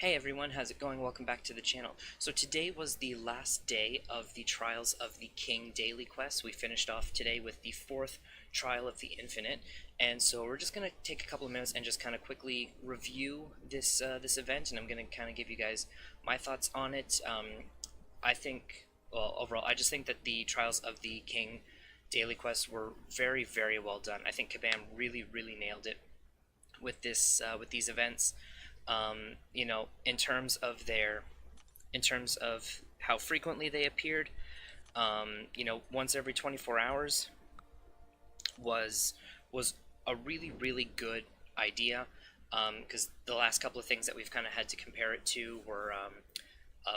Hey everyone, how's it going? Welcome back to the channel. So today was the last day of the Trials of the King daily quest. We finished off today with the fourth Trial of the Infinite, and so we're just going to take a couple of minutes and just kind of quickly review this event, and I'm going to kind of give you guys my thoughts on it. I think, well, overall, I just think that the Trials of the King daily quests were very, very well done. I think Kabam really, really nailed it with these events. In terms of how frequently they appeared, once every 24 hours was a really, really good idea, because the last couple of things that we've kind of had to compare it to were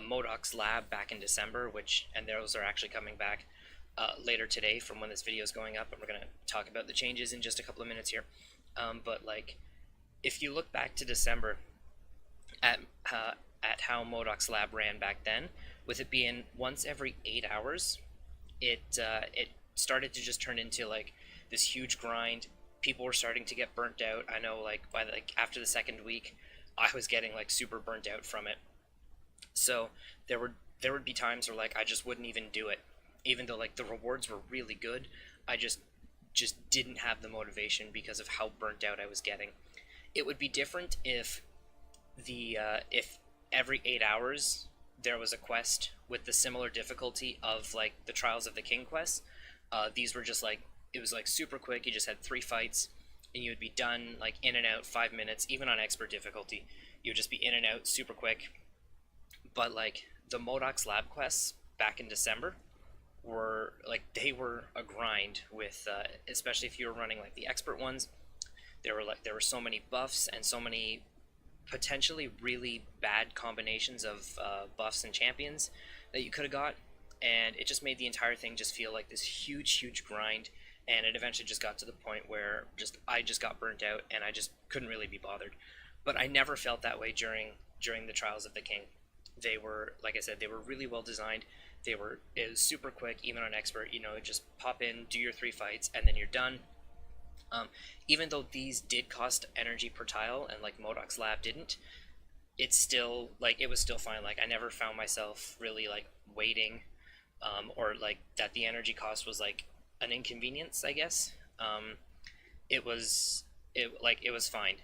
MODOKs Lab back in December, and those are actually coming back later today from when this video is going up, and we're going to talk about the changes in just a couple of minutes here. But like, if you look back to December, at how MODOKs Lab ran back then, with it being once every 8 hours, it started to just turn into like this huge grind. People were starting to get burnt out. I know, like after the second week, I was getting like super burnt out from it. So there would be times where like I just wouldn't even do it, even though like the rewards were really good. I just didn't have the motivation because of how burnt out I was getting. It would be different if if every 8 hours there was a quest with the similar difficulty of like the Trials of the King quests. These were just like, it was like super quick. You just had 3 fights and you would be done like in and out 5 minutes. Even on expert difficulty, you would just be in and out super quick. But like the MODOKs Lab quests back in December were like, they were a grind with especially if you were running like the expert ones. There were so many buffs and so many potentially really bad combinations of buffs and champions that you could have got, and it just made the entire thing just feel like this huge grind, and it eventually just got to the point where I just got burnt out and I just couldn't really be bothered. But I never felt that way during the Trials of the King. They were, like I said, they were really well designed. It was super quick, even on expert. Just pop in, do your 3 fights, and then you're done. Even though these did cost energy per tile and like MODOKs Lab didn't, it's still like, it was still fine. Like I never found myself really like waiting, or like that the energy cost was like an inconvenience, I guess. It was fine,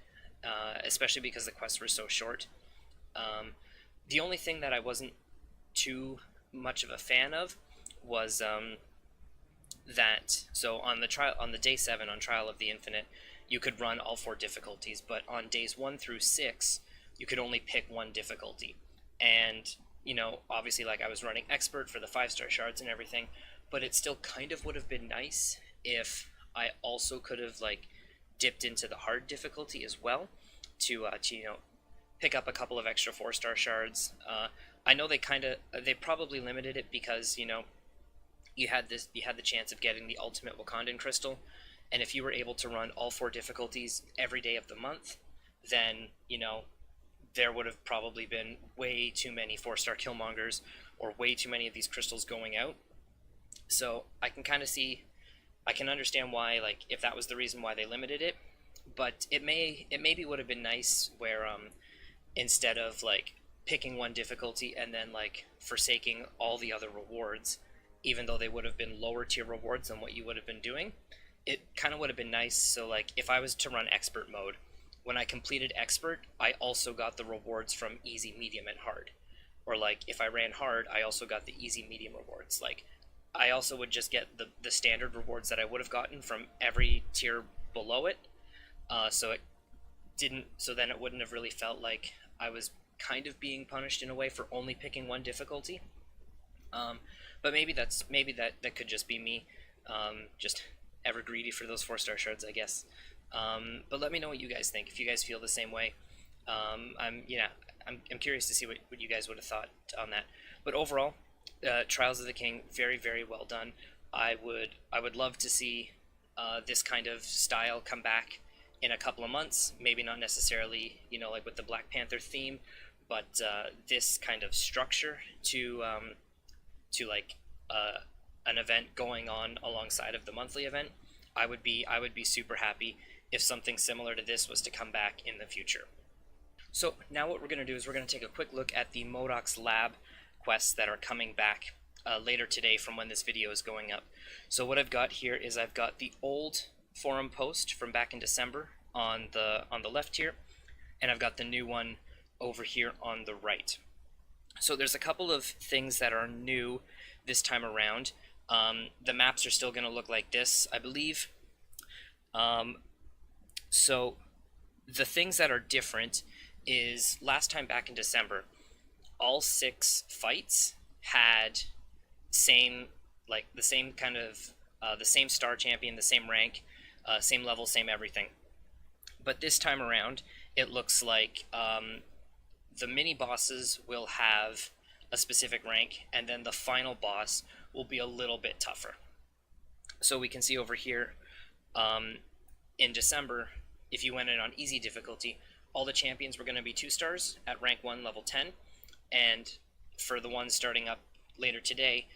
especially because the quests were so short. The only thing that I wasn't too much of a fan of was so on the day 7 on Trial of the Infinite, you could run all 4 difficulties, but on days 1 through 6 you could only pick 1 difficulty. And obviously, like, I was running expert for the 5-star shards and everything, but it still kind of would have been nice if I also could have like dipped into the hard difficulty as well to pick up a couple of extra 4-star shards. I know they probably limited it because you had the chance of getting the ultimate Wakandan crystal, and if you were able to run all 4 difficulties every day of the month, then there would have probably been way too many 4-star killmongers or way too many of these crystals going out. So I can understand why, like, if that was the reason why they limited it. But it maybe would have been nice where instead of like picking 1 difficulty and then like forsaking all the other rewards, even though they would have been lower tier rewards than what you would have been doing, it kind of would have been nice. So like if I was to run expert mode, when I completed expert, I also got the rewards from easy, medium, and hard. Or like if I ran hard, I also got the easy, medium rewards. Like I also would just get the standard rewards that I would have gotten from every tier below it. So then it wouldn't have really felt like I was kind of being punished in a way for only picking 1 difficulty. But maybe that could just be me, just ever greedy for those 4-star shards, I guess. But let me know what you guys think, if you guys feel the same way. I'm curious to see what you guys would have thought on that. But overall, Trials of the King, very, very well done. I would love to see this kind of style come back in a couple of months. Maybe not necessarily, like with the Black Panther theme, but this kind of structure to like an event going on alongside of the monthly event. I would be super happy if something similar to this was to come back in the future. So now what we're going to do is we're going to take a quick look at the MODOKs Lab quests that are coming back later today from when this video is going up. So what I've got here is I've got the old forum post from back in December on the left here, and I've got the new one over here on the right. So there's a couple of things that are new this time around. The maps are still going to look like this, I believe. So the things that are different is last time back in December, all 6 fights had the same kind of the same star champion, the same rank, same level, same everything. But this time around, it looks like the mini bosses will have a specific rank, and then the final boss will be a little bit tougher. So we can see over here, in December, if you went in on easy difficulty, all the champions were going to be 2 stars at rank 1 level 10, and for the ones starting up later today,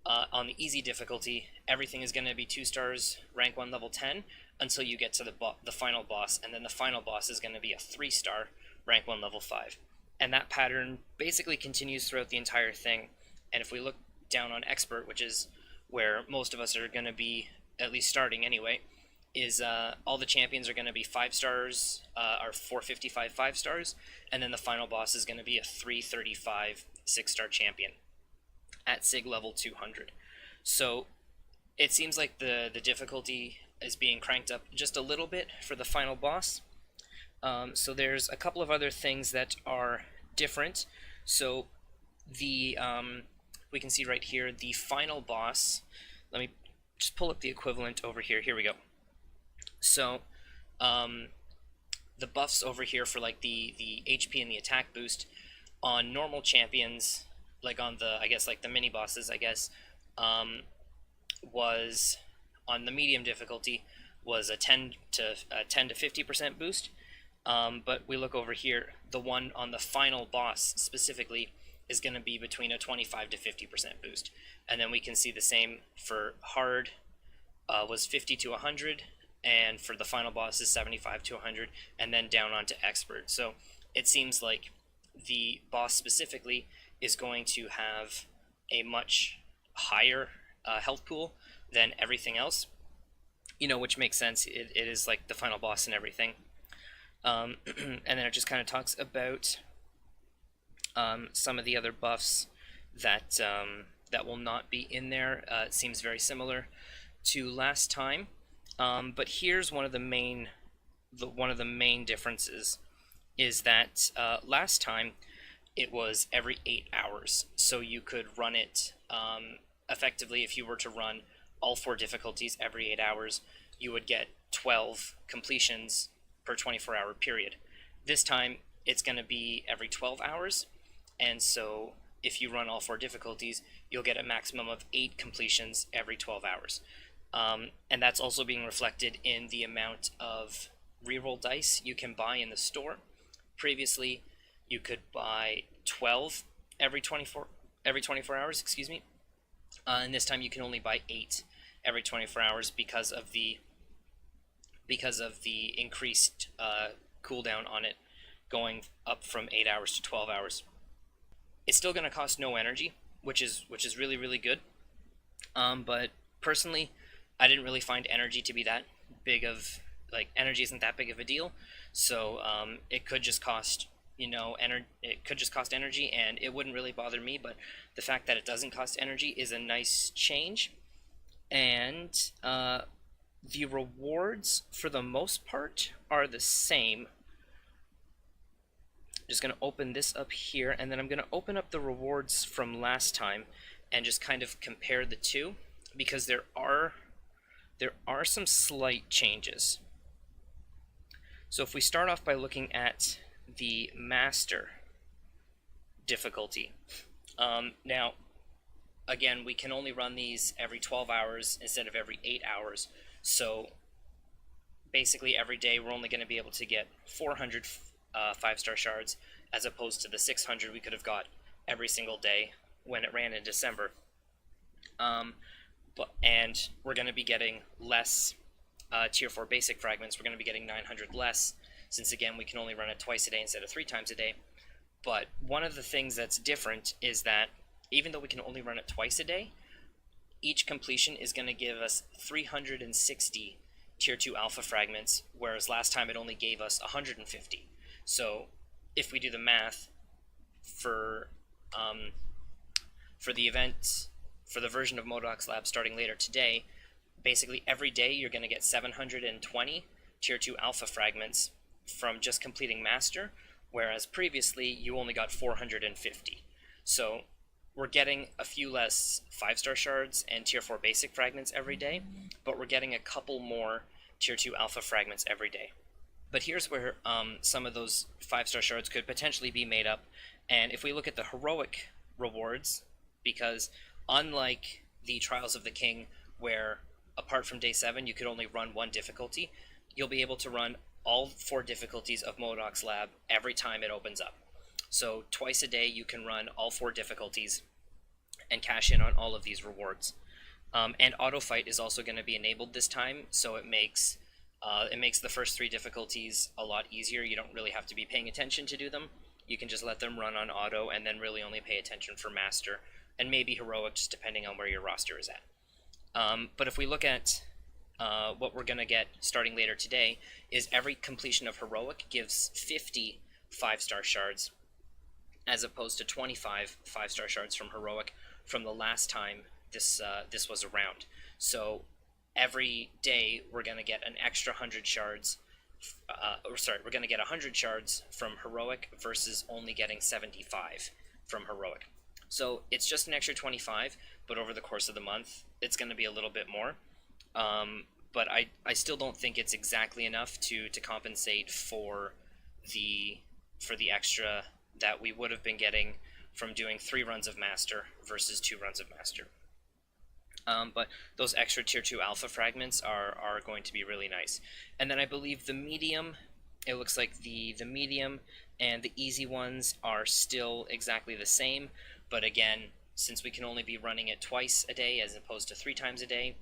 on the easy difficulty, everything is going to be 2 stars rank 1 level 10 until you get to the final boss, and then the final boss is going to be a 3-star rank 1 level 5. And that pattern basically continues throughout the entire thing. And if we look down on expert, which is where most of us are going to be at least starting anyway, is all the champions are going to be 5 stars, or 455 5 stars, and then the final boss is going to be a 335 6-star champion at SIG level 200. So it seems like the difficulty is being cranked up just a little bit for the final boss. So there's a couple of other things that are different. So the we can see right here the final boss. Let me just pull up the equivalent over here. Here we go. So the buffs over here for like the HP and the attack boost on normal champions, like on the the mini bosses, was on the medium difficulty was a 10 to 50% boost. But we look over here, the one on the final boss specifically is going to be between a 25 to 50% boost. And then we can see the same for hard, was 50 to 100, and for the final boss is 75 to 100, and then down onto expert. So it seems like the boss specifically is going to have a much higher health pool than everything else, which makes sense. It is like the final boss and everything. And then it just kind of talks about some of the other buffs that that will not be in there. It seems very similar to last time, but here's one of the main differences is that last time it was every 8 hours, so you could run it effectively. If you were to run all 4 difficulties every 8 hours, you would get 12 completions per 24-hour period. This time it's going to be every 12 hours, and so if you run all 4 difficulties, you'll get a maximum of 8 completions every 12 hours. And that's also being reflected in the amount of reroll dice you can buy in the store. Previously, you could buy 12 every 24 hours, excuse me. And this time you can only buy 8 every 24 hours because of the increased cooldown on it, going up from 8 hours to 12 hours. It's still going to cost no energy, which is really, really good. But personally, I didn't really find energy to be that big of, energy isn't that big of a deal. So it could just cost, it could just cost energy, and it wouldn't really bother me. But the fact that it doesn't cost energy is a nice change. And the rewards, for the most part, are the same. Just going to open this up here, and then I'm going to open up the rewards from last time and just kind of compare the two, because there are some slight changes. So if we start off by looking at the master difficulty, now again, we can only run these every 12 hours instead of every 8 hours. So basically every day we're only going to be able to get 400 5-star shards, as opposed to the 600 we could have got every single day when it ran in December. And we're going to be getting less tier 4 basic fragments. We're going to be getting 900 less since again we can only run it twice a day instead of 3 times a day. But one of the things that's different is that even though we can only run it twice a day, each completion is going to give us 360 tier 2 alpha fragments, whereas last time it only gave us 150. So if we do the math for the event, for the version of MODOKs Lab starting later today, basically every day you're going to get 720 tier 2 alpha fragments from just completing master, whereas previously you only got 450. So we're getting a few less 5-star shards and tier 4 basic fragments every day, but we're getting a couple more tier 2 alpha fragments every day. But here's where some of those 5-star shards could potentially be made up. And if we look at the heroic rewards, because unlike the Trials of the King, where apart from day 7 you could only run one difficulty, you'll be able to run all 4 difficulties of MODOKs Lab every time it opens up. So twice a day you can run all 4 difficulties and cash in on all of these rewards. And auto fight is also going to be enabled this time, so it makes the first 3 difficulties a lot easier. You don't really have to be paying attention to do them. You can just let them run on auto and then really only pay attention for master and maybe heroic, just depending on where your roster is at. But if we look at what we're going to get starting later today, is every completion of heroic gives 50 5-star shards, as opposed to 25 5-star shards from heroic from the last time this was around. So every day we're going to get an extra 100 shards. We're going to get 100 shards from heroic versus only getting 75 from heroic. So it's just an extra 25, but over the course of the month it's going to be a little bit more. But I still don't think it's exactly enough to compensate for the extra that we would have been getting from doing 3 runs of master versus 2 runs of master. But those extra tier 2 alpha fragments are going to be really nice. And then I believe the medium, it looks like the medium and the easy ones are still exactly the same, but again, since we can only be running it twice a day as opposed to 3 times a day,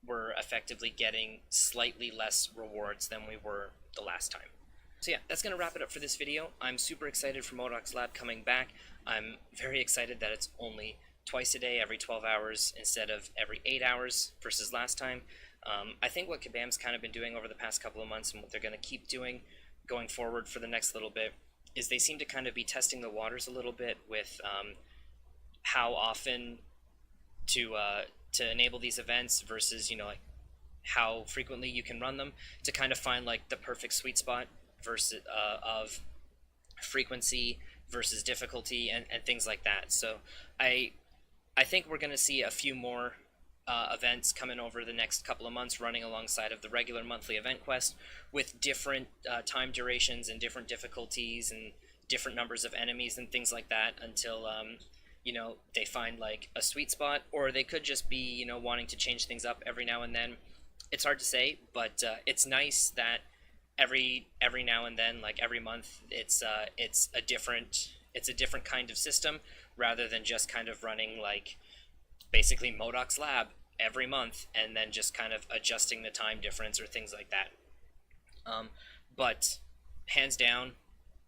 we're effectively getting slightly less rewards than we were the last time. So yeah, that's going to wrap it up for this video. I'm super excited for MODOKs Lab coming back. I'm very excited that it's only twice a day, every 12 hours, instead of every 8 hours versus last time. I think what Kabam's kind of been doing over the past couple of months, and what they're going to keep doing going forward for the next little bit, is they seem to kind of be testing the waters a little bit with how often to enable these events versus, like how frequently you can run them, to kind of find like the perfect sweet spot versus of frequency versus difficulty and things like that. So I think we're going to see a few more events coming over the next couple of months, running alongside of the regular monthly event quest, with different time durations and different difficulties and different numbers of enemies and things like that, until they find like a sweet spot, or they could just be wanting to change things up every now and then. It's hard to say, but it's nice that every now and then, like every month, it's a different kind of system, rather than just kind of running like basically MODOKs Lab every month and then just kind of adjusting the time difference or things like that. But hands down,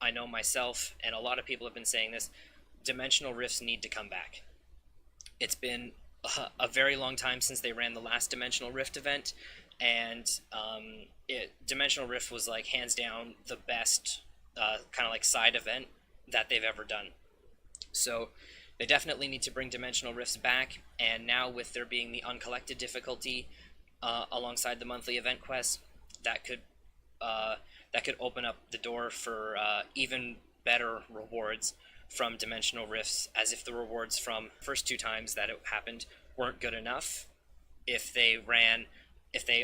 I know myself and a lot of people have been saying this, dimensional rifts need to come back. It's been a very long time since they ran the last dimensional rift event, and dimensional rift was like hands down the best kind of like side event that they've ever done. So they definitely need to bring dimensional rifts back, and now with there being the uncollected difficulty alongside the monthly event quests, that could open up the door for even better rewards from dimensional rifts, as if the rewards from first 2 times that it happened weren't good enough. If they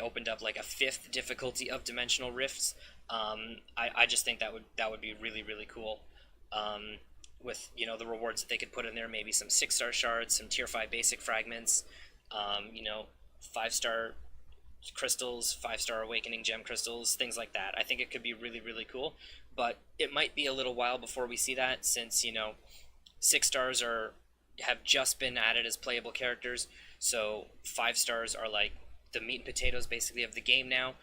opened up like a 5th difficulty of dimensional rifts, I just think that would be really, really cool. With the rewards that they could put in there, maybe some 6-star shards, some tier 5 basic fragments, 5-star crystals, 5-star awakening gem crystals, things like that. I think it could be really, really cool, but it might be a little while before we see that, since 6 stars have just been added as playable characters, so 5 stars are like the meat and potatoes basically of the game now.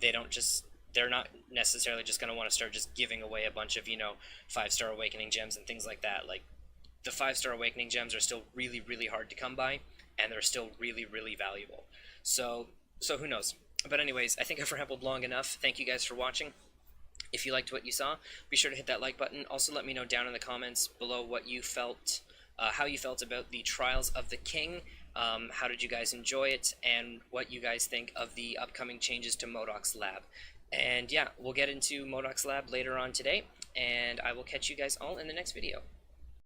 They don't just they're not necessarily just going to want to start just giving away a bunch of 5-star awakening gems and things like that. Like, the 5-star awakening gems are still really, really hard to come by, and they're still really, really valuable. So who knows? But anyways, I think I've rambled long enough. Thank you guys for watching. If you liked what you saw, be sure to hit that like button. Also, let me know down in the comments below what you felt, how you felt about the Trials of the King. How did you guys enjoy it, and what you guys think of the upcoming changes to MODOKs Lab. And yeah, we'll get into MODOKs Lab later on today, and I will catch you guys all in the next video.